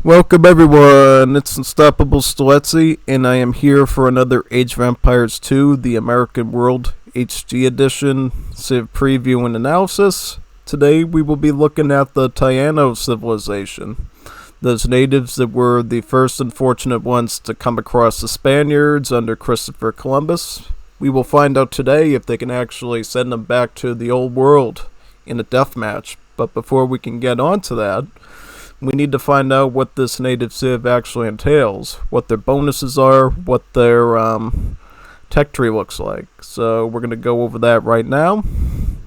Welcome everyone, it's Unstoppable Stiletsy, and I am here for another Age of Empires 2, the American World HD Edition Civ preview and analysis. Today we will be looking at the Taino civilization, those natives that were the first unfortunate ones to come across the Spaniards under Christopher Columbus. We will find out today if they can actually send them back to the old world in a death match, but before we can get on to that, we need to find out what this native civ actually entails, what their bonuses are, what their tech tree looks like. So we're going to go over that right now,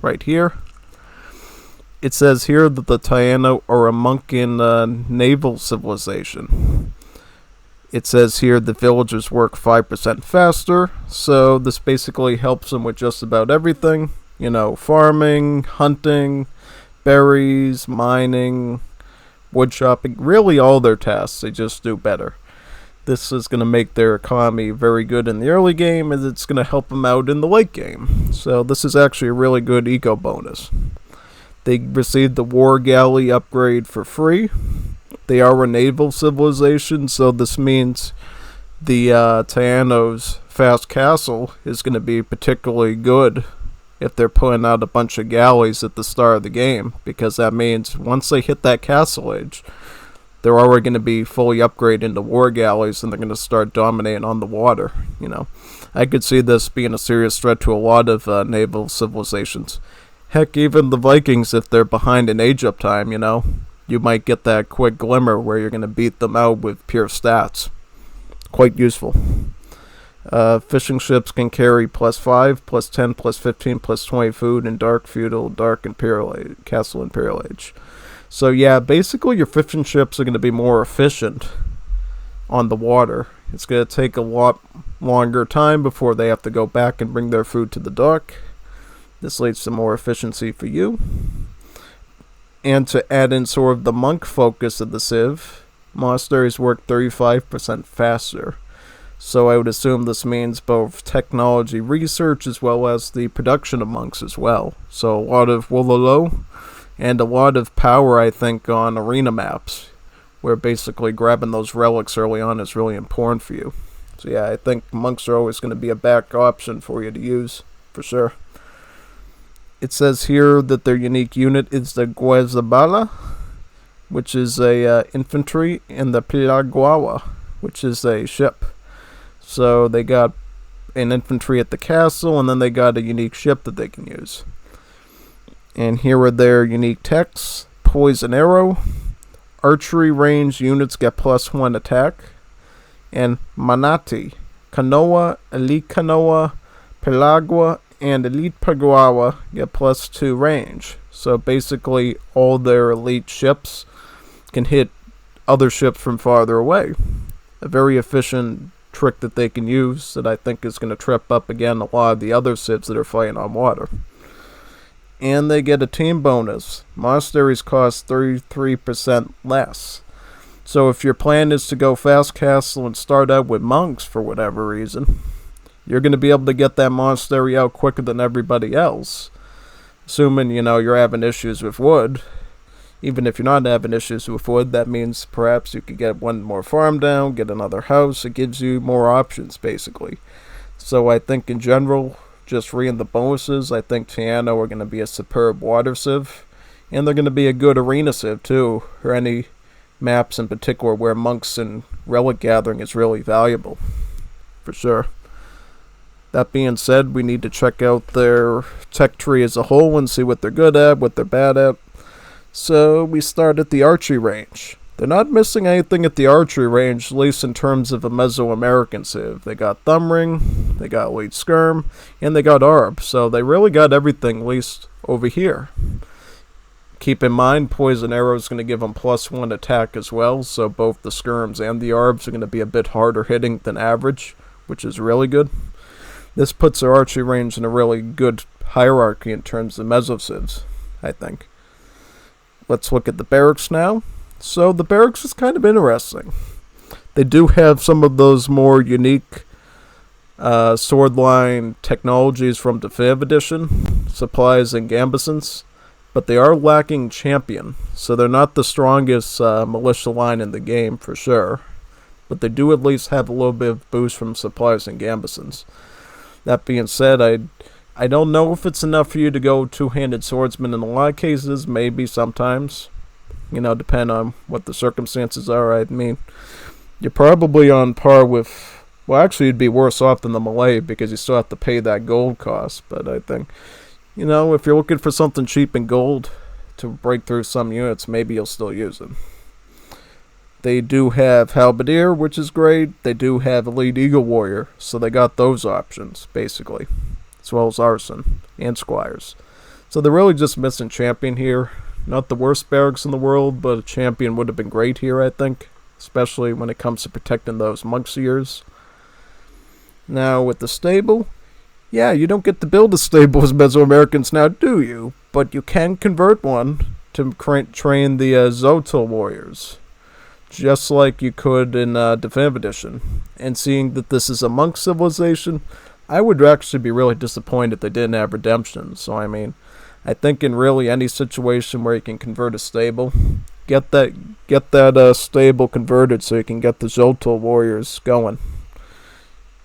right here. It says here that the Taino are a monk-in naval civilization. It says here the villagers work 5% faster, so this basically helps them with just about everything. You know, farming, hunting, berries, mining, wood chopping, really all their tasks, they just do better. This is going to make their economy very good in the early game, and it's going to help them out in the late game. So this is actually a really good eco bonus. They received the war galley upgrade for free. They are a naval civilization, so this means the Taino's fast castle is going to be particularly good if they're putting out a bunch of galleys at the start of the game, because that means once they hit that castle age, they're already going to be fully upgraded into war galleys, and they're going to start dominating on the water. You know, I could see this being a serious threat to a lot of naval civilizations. Heck, even the Vikings, if they're behind in age up time, you know, you might get that quick glimmer where you're going to beat them out with pure stats. Quite useful. Fishing ships can carry +5, +10, +15, +20 food in dark, feudal, dark, imperial age, castle, imperial age. So yeah, basically your fishing ships are going to be more efficient on the water. It's going to take a lot longer time before they have to go back and bring their food to the dock. This leads to more efficiency for you. And to add in sort of the monk focus of the Civ, monasteries work 35% faster. So I would assume this means both technology research as well as the production of monks as well. So a lot of wololo and a lot of power, I think, on arena maps, where basically grabbing those relics early on is really important for you. So yeah, I think monks are always going to be a back option for you to use, for sure. It says here that their unique unit is the Guezabala, which is a infantry, and the Pilaguawa, which is a ship. So they got an infantry at the castle, and then they got a unique ship that they can use. And here are their unique techs. Poison arrow. Archery range units get +1 attack. And manati. Canoa, elite canoa, pelagua, and elite paguawa get +2 range. So basically all their elite ships can hit other ships from farther away. A very efficient trick that they can use that I think is going to trip up again a lot of the other civs that are fighting on water. And they get a team bonus. Monasteries cost 33% less. So if your plan is to go fast castle and start out with monks for whatever reason, you're going to be able to get that monastery out quicker than everybody else. Assuming, you know, you're having issues with wood. Even if you're not having issues with wood, that means perhaps you could get one more farm down, get another house. It gives you more options, basically. So I think in general, just reading the bonuses, I think Taino are going to be a superb water civ. And they're going to be a good arena civ, too. Or any maps in particular where monks and relic gathering is really valuable. For sure. That being said, we need to check out their tech tree as a whole and see what they're good at, what they're bad at. So we start at the archery range. They're not missing anything at the archery range, at least in terms of a Mesoamerican civ. They got thumb ring, they got elite skirm, and they got arb. So they really got everything, at least over here. Keep in mind, poison arrow is going to give them +1 attack as well. So both the skirms and the arbs are going to be a bit harder hitting than average, which is really good. This puts their archery range in a really good hierarchy in terms of meso civs, I think. Let's look at the barracks now. So the barracks is kind of interesting. They do have some of those more unique swordline technologies from the 5th edition, supplies and gambesons. but they are lacking champion, so they're not the strongest militia line in the game for sure. But they do at least have a little bit of boost from supplies and gambesons. That being said, I don't know if it's enough for you to go two-handed swordsman in a lot of cases, maybe sometimes. Depend on what the circumstances are. I mean, you're probably on par with, well, actually you'd be worse off than the Malay because you still have to pay that gold cost. But I think, if you're looking for something cheap in gold to break through some units, maybe you'll still use it. They do have Halberdier, which is great. They do have Elite Eagle Warrior, so they got those options, basically, as well as Arson and Squires. So they're really just missing champion here. Not the worst barracks in the world, but a champion would have been great here, I think, especially when it comes to protecting those monks of yours. Now, with the stable, yeah, you don't get to build a stable as Mesoamericans now, do you? But you can convert one to train the Zoto warriors, just like you could in Definitive Edition. And seeing that this is a monk civilization, I would actually be really disappointed if they didn't have redemption. So, I mean, I think in really any situation where you can convert a stable, get that stable converted so you can get the Zoto warriors going.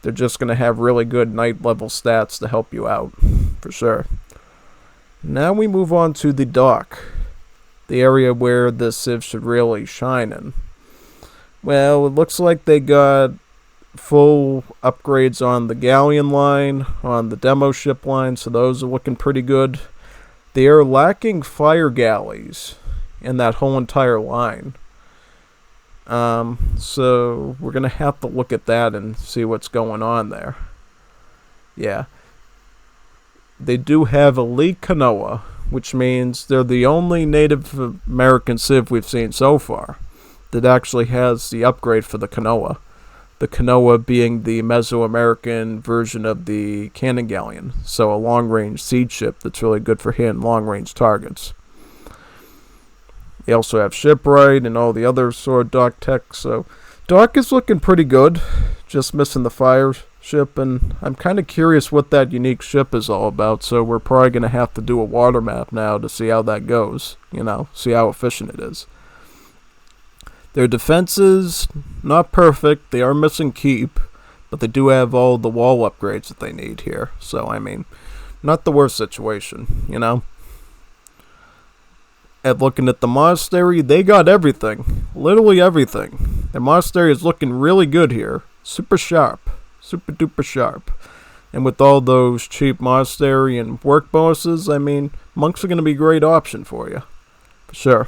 They're just going to have really good knight level stats to help you out, for sure. Now we move on to the dock, the area where the civs should really shine in. Well, it looks like they got full upgrades on the galleon line, on the demo ship line, so those are looking pretty good. They are lacking fire galleys in that whole entire line. So we're going to have to look at that and see what's going on there. Yeah. They do have Elite Canoa, which means they're the only Native American civ we've seen so far that actually has the upgrade for the canoa. The canoa being the Mesoamerican version of the cannon galleon, so a long-range siege ship that's really good for hitting long-range targets. They also have shipwright and all the other sort of dock tech, so dock is looking pretty good, just missing the fire ship, and I'm kind of curious what that unique ship is all about, so we're probably going to have to do a water map now to see how that goes, see how efficient it is. Their defenses, not perfect. They are missing keep, but they do have all the wall upgrades that they need here. So, I mean, not the worst situation, And looking at the monastery, they got everything. Literally everything. The monastery is looking really good here. Super sharp. Super duper sharp. And with all those cheap monastery and work bonuses, I mean, monks are going to be a great option for you. For sure.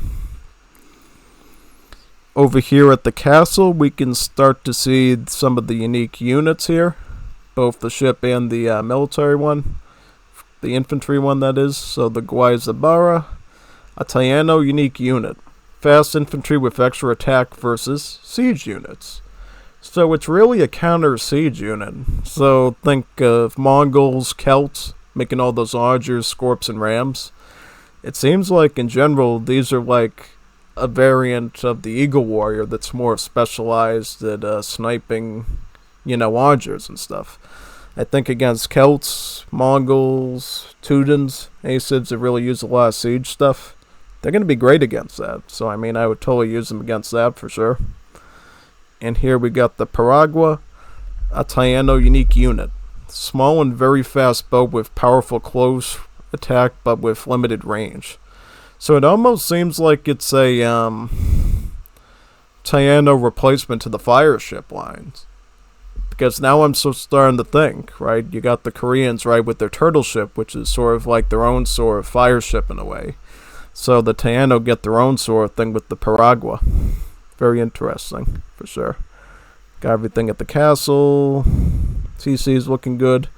Over here at the castle, we can start to see some of the unique units here. Both the ship and the military one. The infantry one, that is. So the Guayzabara, a Taino unique unit. Fast infantry with extra attack versus siege units. So it's really a counter siege unit. So think of Mongols, Celts, making all those Argers, Scorps, and Rams. It seems like in general, these are like a variant of the Eagle Warrior that's more specialized at sniping, Argers and stuff. I think against Celts, Mongols, Teutons, Acids that really use a lot of siege stuff, they're going to be great against that. So, I mean, I would totally use them against that for sure. And here we got the Paragua, a Taino unique unit. Small and very fast bow with powerful close attack but with limited range. So it almost seems like it's a Taino replacement to the fire ship lines. Because now I'm so starting to think, right? You got the Koreans, right, with their turtle ship, which is sort of like their own sort of fire ship in a way. So the Taino get their own sort of thing with the Paragua. Very interesting, for sure. Got everything at the castle. TC is looking good.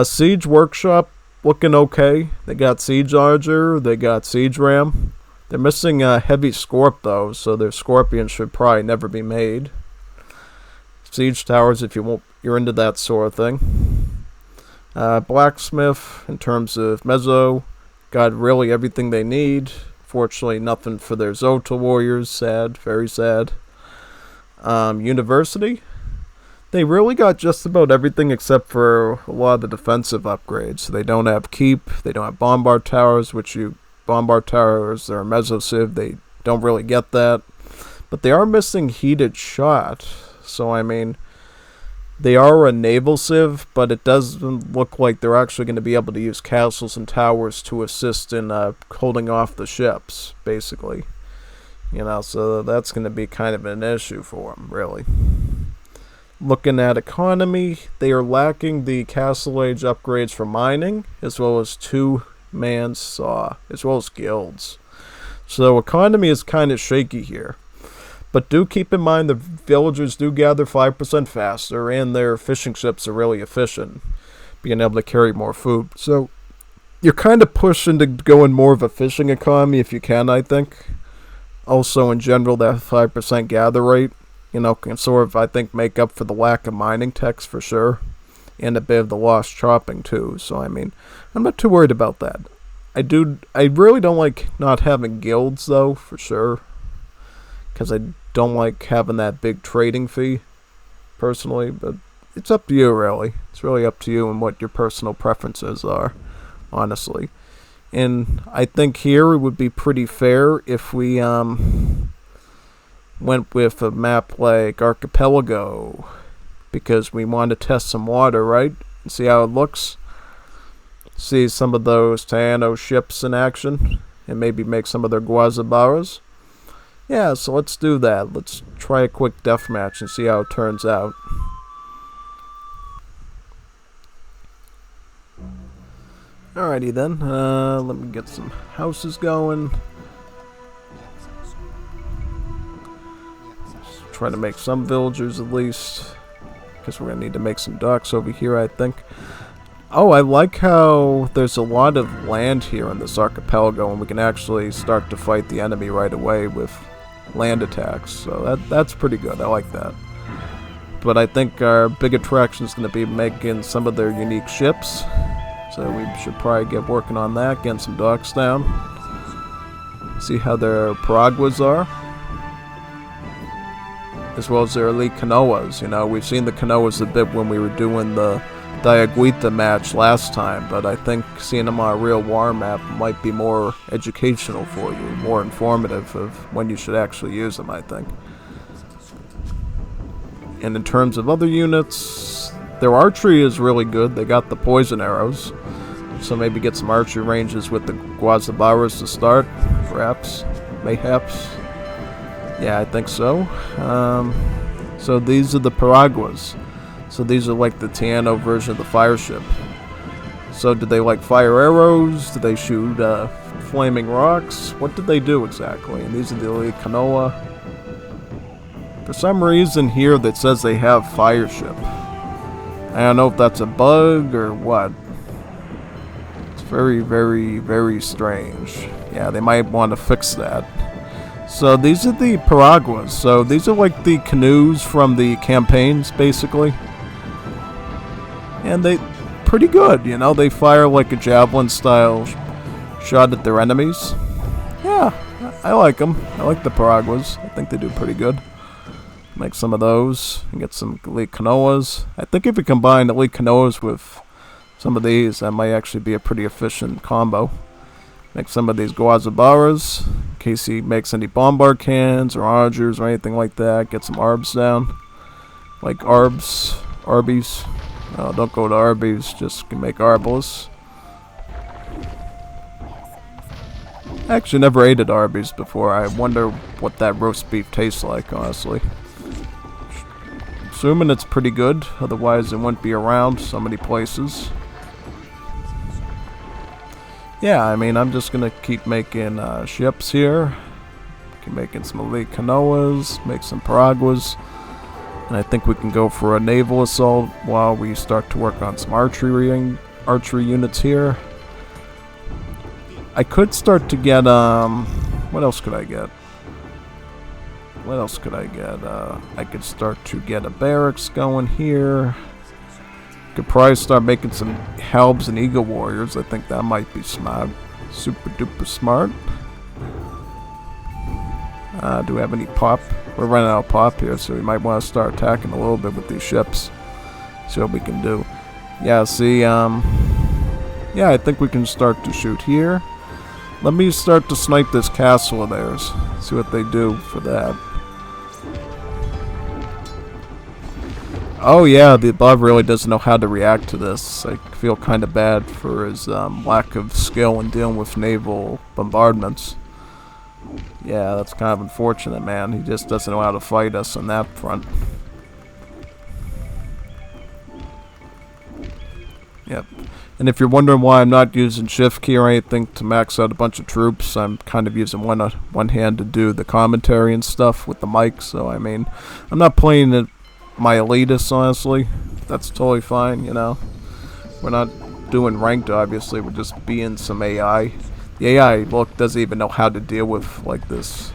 Siege Workshop looking okay. They got Siege Arger. They got Siege Ram. They're missing a heavy Scorp, though, so their Scorpions should probably never be made. Siege Towers, if you're into that sort of thing. Blacksmith, in terms of Mezzo, got really everything they need. Fortunately, nothing for their Zoto warriors. Sad, very sad. University, they really got just about everything except for a lot of the defensive upgrades. They don't have keep, they don't have bombard towers, which you bombard towers. They're a meso civ. They don't really get that. But they are missing heated shot. So, I mean, they are a naval civ, but it doesn't look like they're actually going to be able to use castles and towers to assist in holding off the ships, basically. You know, so that's going to be kind of an issue for them, really. Looking at economy, they are lacking the castle age upgrades for mining, as well as two-man saw, as well as guilds. So economy is kind of shaky here. But do keep in mind the villagers do gather 5% faster, and their fishing ships are really efficient, being able to carry more food. So you're kind of pushing to go in more of a fishing economy if you can, I think. Also, in general, that 5% gather rate, you know, can sort of, I think, make up for the lack of mining techs for sure, and a bit of the lost chopping too. So, I mean, I'm not too worried about that. I really don't like not having guilds though, for sure, because I don't like having that big trading fee, personally, but it's up to you, really. It's really up to you and what your personal preferences are, honestly. And I think here it would be pretty fair if we went with a map like Archipelago, because we want to test some water, right? And see how it looks. See some of those Taino ships in action, and maybe make some of their guazabaras. Yeah, so let's do that. Let's try a quick deathmatch and see how it turns out. Alrighty then, let me get some houses going. Just try to make some villagers at least, because we're going to need to make some docks over here, I think. Oh, I like how there's a lot of land here in this archipelago, and we can actually start to fight the enemy right away with land attacks. So that's pretty good. I like that. But I think our big attraction is going to be making some of their unique ships. So we should probably get working on that, getting some docks down. See how their piraguas are. As well as their elite canoas. You know, we've seen the canoas a bit when we were doing the Diaguita match last time, but I think seeing them on a real war map might be more educational for you, more informative of when you should actually use them, I think. And in terms of other units, their archery is really good. They got the poison arrows, so maybe get some archery ranges with the guazabaras to start, perhaps, mayhaps. Yeah, I think so. So these are the piraguas. So these are like the Taino version of the fire ship. So do they like fire arrows? Do they shoot flaming rocks? What did they do exactly? And these are the elite canoa. For some reason here that says they have fire ship. I don't know if that's a bug or what. It's very, very, very strange. Yeah, they might want to fix that. So these are the piraguas. So these are like the canoes from the campaigns, basically. And they pretty good, you know. They fire like a javelin style shot at their enemies. Yeah, I like them. I like the piraguas. I think they do pretty good. Make some of those and get some elite canoas. I think if we combine elite canoas with some of these, that might actually be a pretty efficient combo. Make some of these guazabaras in case he makes any bombard cannons or archers or anything like that. Get some arbs down, like Arby's. No, don't go to Arby's, just can make Arbalest. I actually never ate at Arby's before. I wonder what that roast beef tastes like, honestly. Assuming it's pretty good, otherwise it wouldn't be around so many places. Yeah, I mean, I'm just gonna keep making ships here. Keep making some elite canoas, make some piraguas. And I think we can go for a naval assault while we start to work on some archery units here. I could start to get, what else could I get? What else could I get? I could start to get a barracks going here. Could probably start making some halbs and eagle warriors. I think that might be smart. Super duper smart. Do we have any pop? We're running out of pop here, so we might want to start attacking a little bit with these ships. See what we can do. Yeah, see, yeah, I think we can start to shoot here. Let me start to snipe this castle of theirs. See what they do for that. Oh yeah, the above really doesn't know how to react to this. I feel kind of bad for his lack of skill in dealing with naval bombardments. Yeah, that's kind of unfortunate, man. He just doesn't know how to fight us on that front. Yep. And if you're wondering why I'm not using shift key or anything to max out a bunch of troops, I'm kind of using one hand to do the commentary and stuff with the mic. So I mean, I'm not playing it my elitists, honestly. That's totally fine, you know. We're not doing ranked, obviously. We're just being some AI. The AI, look, doesn't even know how to deal with like this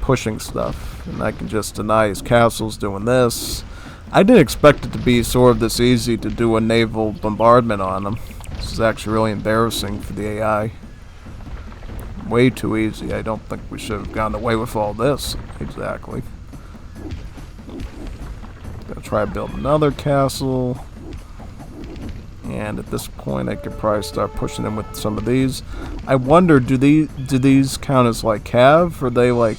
pushing stuff, and I can just deny his castles doing this. I didn't expect it to be sort of this easy to do a naval bombardment on them. This is actually really embarrassing for the AI. Way too easy. I don't think we should have gone away with all this. Exactly. Gonna try to build another castle. And at this point I could probably start pushing them with some of these. I wonder, do these count as like cav? Or they like...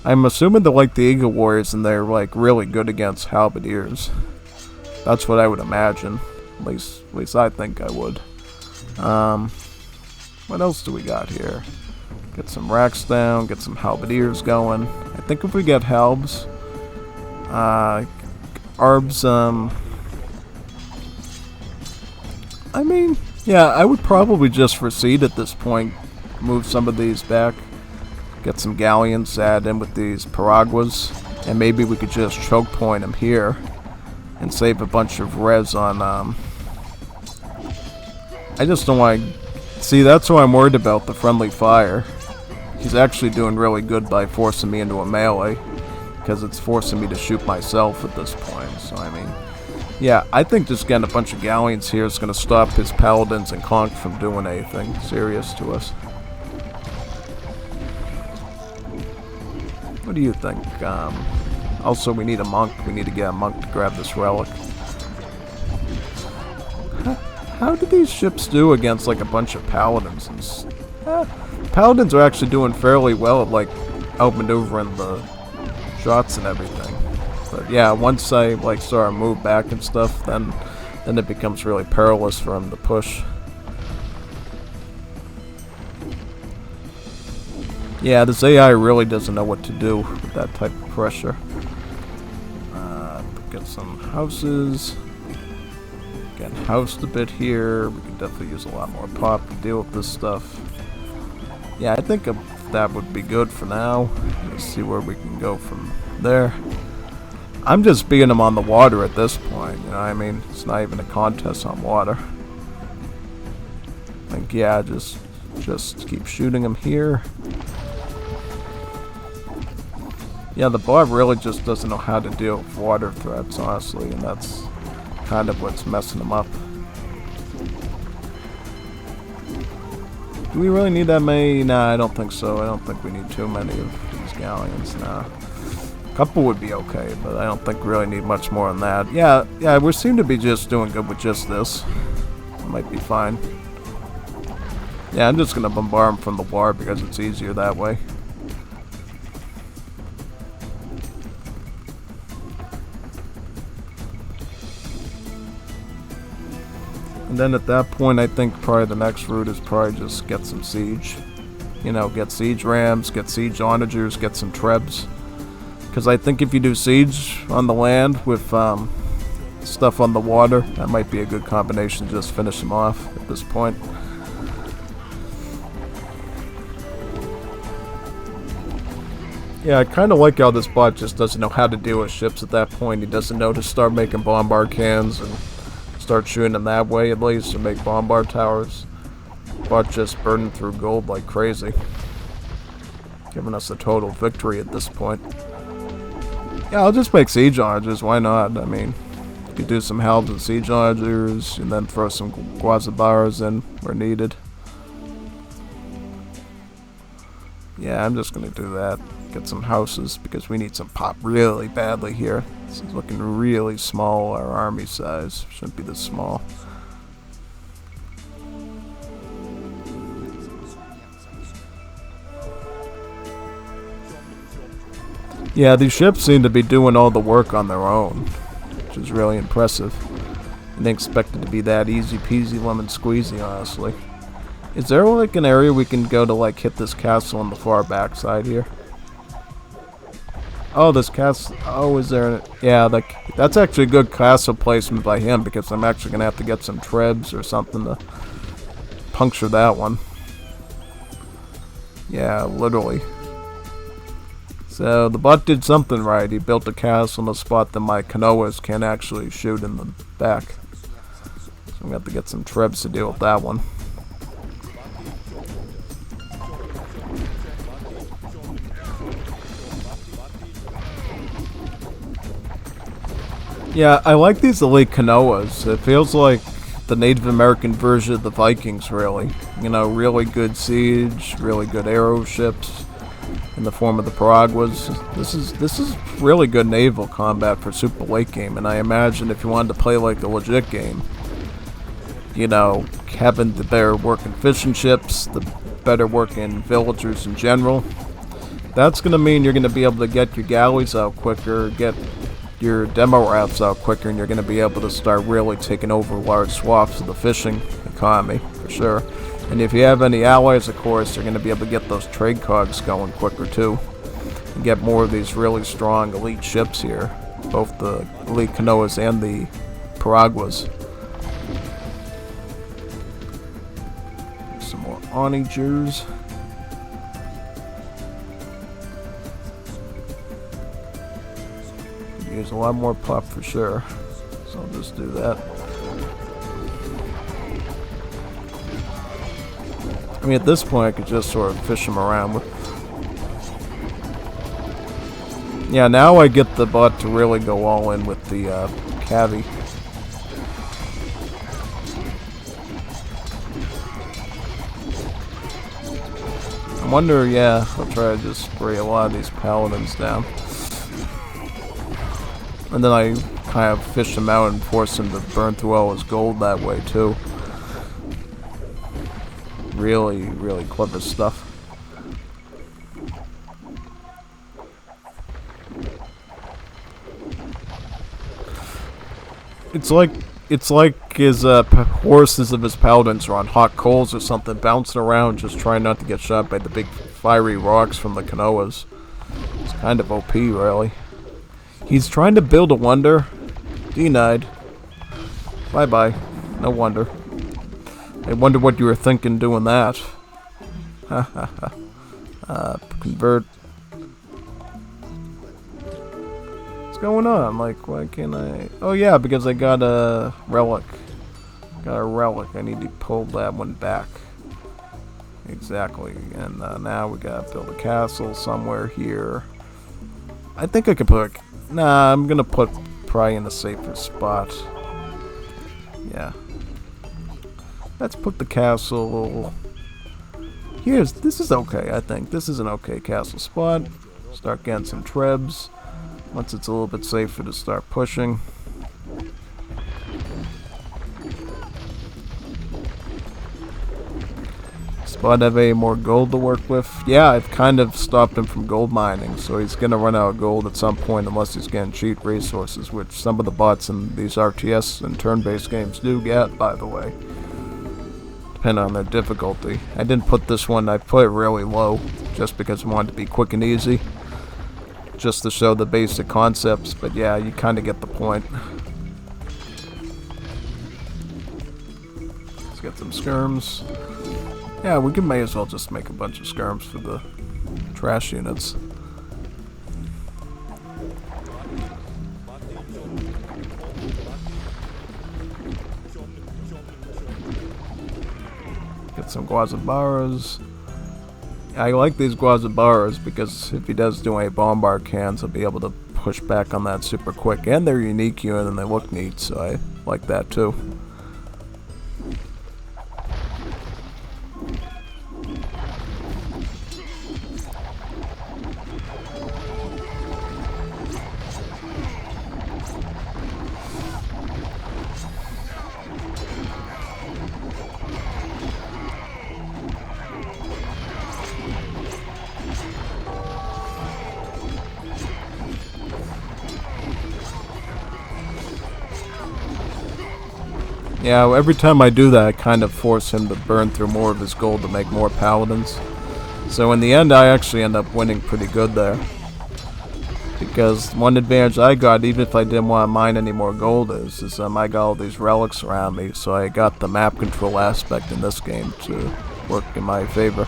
I'm assuming they're like the Eagle Warriors and they're like really good against halberdiers. That's what I would imagine. At least I think I would. What else do we got here? Get some racks down, get some halberdiers going. I think if we get halbs, arbs, I mean, yeah, I would probably just recede at this point. Move some of these back. Get some galleons, add in with these paraguas. And maybe we could just choke point them here. And save a bunch of res on, I just don't want to... See, that's what I'm worried about, the friendly fire. He's actually doing really good by forcing me into a melee. Because it's forcing me to shoot myself at this point. So, I mean... Yeah, I think just getting a bunch of galleons here is going to stop his paladins and conch from doing anything serious to us. What do you think? Also, we need a monk. We need to get a monk to grab this relic. How do these ships do against like a bunch of paladins? Paladins are actually doing fairly well at like outmaneuvering the shots and everything. But yeah, once I like start to move back and stuff, then it becomes really perilous for him to push. Yeah, this AI really doesn't know what to do with that type of pressure. Get some houses. Get housed a bit here. We could definitely use a lot more pop to deal with this stuff. Yeah, I think that would be good for now. Let's see where we can go from there. I'm just beating them on the water at this point, you know what I mean? It's not even a contest on water. I think, yeah, just keep shooting them here. Yeah, the bot really just doesn't know how to deal with water threats, honestly, and that's kind of what's messing them up. Do we really need that many? Nah, I don't think so. I don't think we need too many of these galleons, nah. Couple would be okay, but I don't think we really need much more than that. Yeah, we seem to be just doing good with just this. It might be fine. Yeah, I'm just gonna bombard them from the water because it's easier that way. And then at that point, I think probably the next route is probably just get some siege. You know, get siege rams, get siege onagers, get some trebs. Because I think if you do siege on the land with stuff on the water, that might be a good combination to just finish them off at this point. Yeah, I kind of like how this bot just doesn't know how to deal with ships at that point. He doesn't know to start making bombard cans and start shooting them that way at least, or make bombard towers. Bot just burning through gold like crazy. Giving us a total victory at this point. Yeah, I'll just make siege onagers, why not? I mean, you could do some halbs and siege onagers, and then throw some guazabaras in where needed. Yeah, I'm just gonna do that. Get some houses, because we need some pop really badly here. This is looking really small, our army size. Shouldn't be this small. Yeah, these ships seem to be doing all the work on their own, which is really impressive. I didn't expect it to be that easy peasy lemon squeezy, honestly. Is there like an area we can go to like hit this castle on the far backside here? Oh, this castle. Oh, is there? Yeah, like that's actually a good castle placement by him because I'm actually gonna have to get some trebs or something to puncture that one. Yeah, literally. So the bot did something right. He built a castle in a spot that my canoas can't actually shoot in the back. So I'm gonna have to get some trebs to deal with that one. Yeah, I like these elite canoas. It feels like the Native American version of the Vikings, really. You know, really good siege, really good arrow ships in the form of the piraguas. This is really good naval combat for super late game, and I imagine if you wanted to play like a legit game, you know, having the better working fishing ships, the better working villagers in general, that's going to mean you're going to be able to get your galleys out quicker, get your demo rafts out quicker, and you're going to be able to start really taking over large swaths of the fishing economy, for sure. And if you have any allies, of course, you're going to be able to get those trade cogs going quicker, too. And get more of these really strong elite ships here. Both the elite canoas and the piraguas. Some more onagers. Use a lot more pop for sure, so I'll just do that. I mean, at this point, I could just sort of fish them around with. Yeah, now I get the bot to really go all in with the cavi. I wonder, yeah, I'll try to just spray a lot of these paladins down. And then I kind of fish him out and force him to burn through all his gold that way, too. Really, really clever stuff. It's like his horses of his paladins are on hot coals or something, bouncing around, just trying not to get shot by the big fiery rocks from the canoas. It's kind of OP, really. He's trying to build a wonder. Denied. Bye-bye. No wonder. I wonder what you were thinking doing that. Ha ha ha. Convert. What's going on? Like, why can't I... Oh yeah, because I got a relic. Got a relic. I need to pull that one back. Exactly. And now we gotta build a castle somewhere here. I think I could put... Nah, I'm gonna put probably in a safer spot. Yeah. Let's put the castle... This is okay, I think. This is an okay castle spot. Start getting some trebs. Once it's a little bit safer to start pushing. Spot have any more gold to work with? Yeah, I've kind of stopped him from gold mining, so he's going to run out of gold at some point unless he's getting cheap resources, which some of the bots in these RTS and turn-based games do get, by the way. Depending on their difficulty. I didn't put this one, I put it really low, just because I wanted to be quick and easy. Just to show the basic concepts, but yeah, you kind of get the point. Let's get some skirms. Yeah, we may as well just make a bunch of skirms for the trash units. Get some guazabaras. I like these guazabaras because if he does do any bombard cans, he'll be able to push back on that super quick. And they're unique unit and they look neat, so I like that too. Yeah, every time I do that, I kind of force him to burn through more of his gold to make more paladins. So in the end, I actually end up winning pretty good there. Because one advantage I got, even if I didn't want to mine any more gold, is I got all these relics around me, so I got the map control aspect in this game to work in my favor.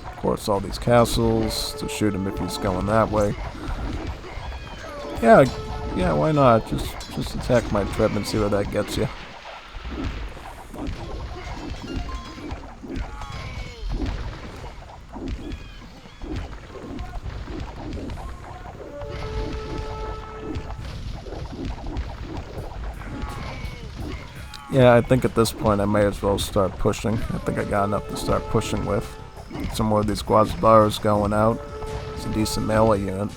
Of course, all these castles to shoot him if he's going that way. Yeah, why not? Just attack my trip and see where that gets you. Yeah, I think at this point I may as well start pushing. I think I got enough to start pushing with. Some more of these Guazabaras going out. It's a decent melee unit.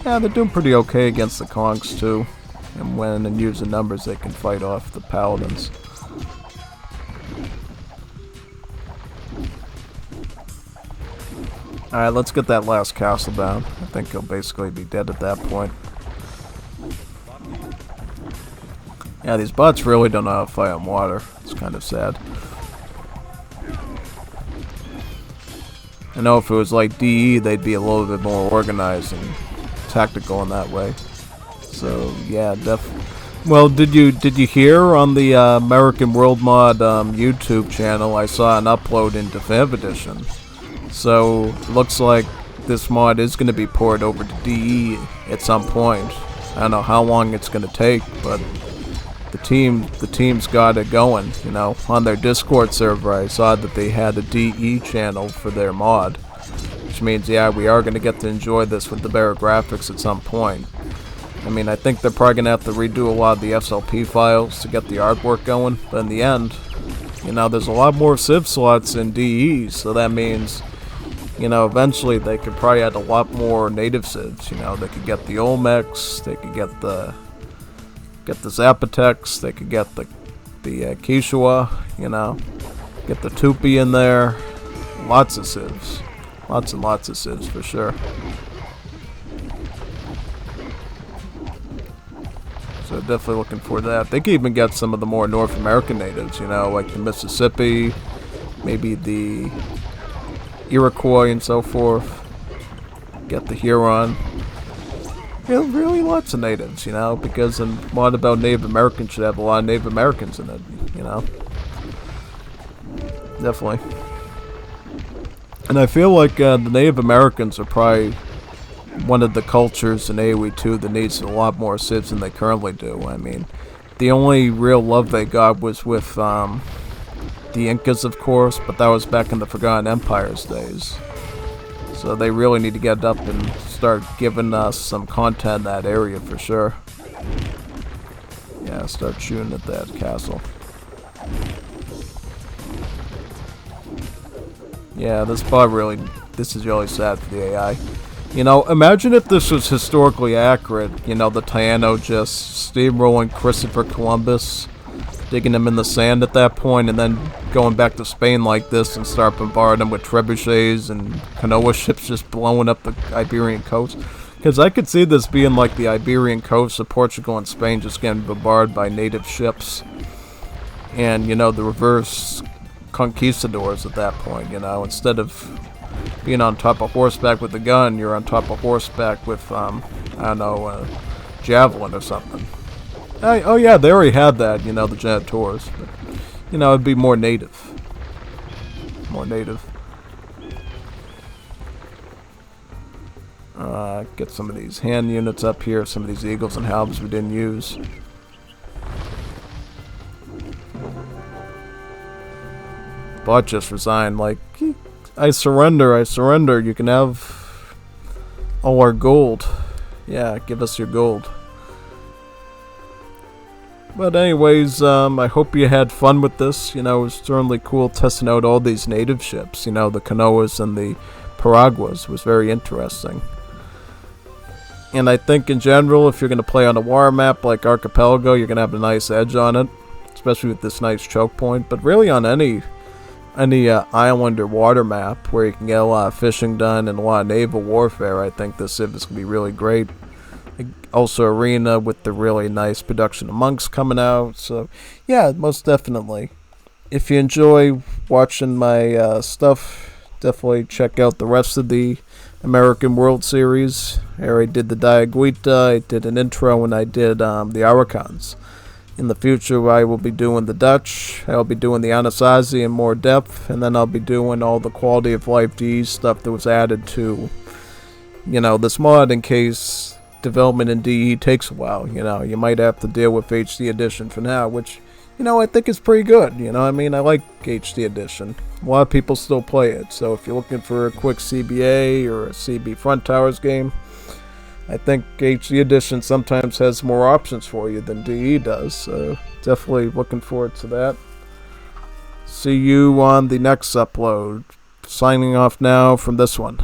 Yeah, they're doing pretty okay against the conks too. And when and use the numbers, they can fight off the paladins. Alright, let's get that last castle down. I think he'll basically be dead at that point. Yeah, these bots really don't know how to fight on water. It's kind of sad. I know if it was like DE, they'd be a little bit more organized and tactical in that way. So yeah, definitely. Well, did you hear on the American World Mod YouTube channel? I saw an upload in Definitive Edition. So looks like this mod is going to be ported over to DE at some point. I don't know how long it's going to take, but the team's got it going. You know, on their Discord server, I saw that they had a DE channel for their mod, which means yeah, we are going to get to enjoy this with the better graphics at some point. I mean, I think they're probably going to have to redo a lot of the SLP files to get the artwork going, but in the end, you know, there's a lot more civ slots in DE, so that means, you know, eventually they could probably add a lot more native civs. You know, they could get the Olmecs, they could get the Zapotecs, they could get the Quechua, you know, get the Tupi in there. Lots of civs. Lots and lots of civs for sure. So definitely looking for that. They could even get some of the more North American natives, you know, like the Mississippi, maybe the Iroquois and so forth. Get the Huron. Yeah, really lots of natives, you know, because a mod about Native Americans should have a lot of Native Americans in it, you know. Definitely. And I feel like the Native Americans are probably one of the cultures in AoE 2 that needs a lot more civs than they currently do. I mean, the only real love they got was with the Incas, of course, but that was back in the Forgotten Empires days. So they really need to get up and start giving us some content in that area for sure. Yeah, start shooting at that castle. Yeah, this is really sad for the AI. You know, imagine if this was historically accurate. You know, the Taino just steamrolling Christopher Columbus, digging him in the sand at that point, and then going back to Spain like this and start bombarding him with trebuchets and canoa ships just blowing up the Iberian coast. Because I could see this being like the Iberian coast of Portugal and Spain just getting bombarded by native ships. And, you know, the reverse conquistadors at that point, you know, instead of being on top of horseback with a gun, you're on top of horseback with, I don't know, a javelin or something. Oh yeah, they already had that, you know, the Janitors. But, you know, it'd be more native. More native. Get some of these hand units up here, some of these eagles and halberds we didn't use. Bot just resigned, like, I surrender, you can have all our gold. Yeah, give us your gold. But anyways, I hope you had fun with this. You know, it was certainly cool testing out all these native ships. You know, the canoas and the piraguas was very interesting. And I think in general, if you're going to play on a war map like Archipelago, you're going to have a nice edge on it. Especially with this nice choke point. But really on any island or water map where you can get a lot of fishing done and a lot of naval warfare, I think this civ is going to be really great. Also Arena with the really nice production of monks coming out. So yeah, most definitely. If you enjoy watching my stuff, definitely check out the rest of the American World Series. I already did the Diaguita, I did an intro, and I did the Araucans. In the future, I will be doing the Dutch, I'll be doing the Anasazi in more depth, and then I'll be doing all the quality of life DE stuff that was added to, this mod in case development in DE takes a while. You might have to deal with HD Edition for now, which, I think is pretty good. I like HD Edition. A lot of people still play it, so if you're looking for a quick CBA or a CB Front Towers game, I think HD Edition sometimes has more options for you than DE does, so definitely looking forward to that. See you on the next upload. Signing off now from this one.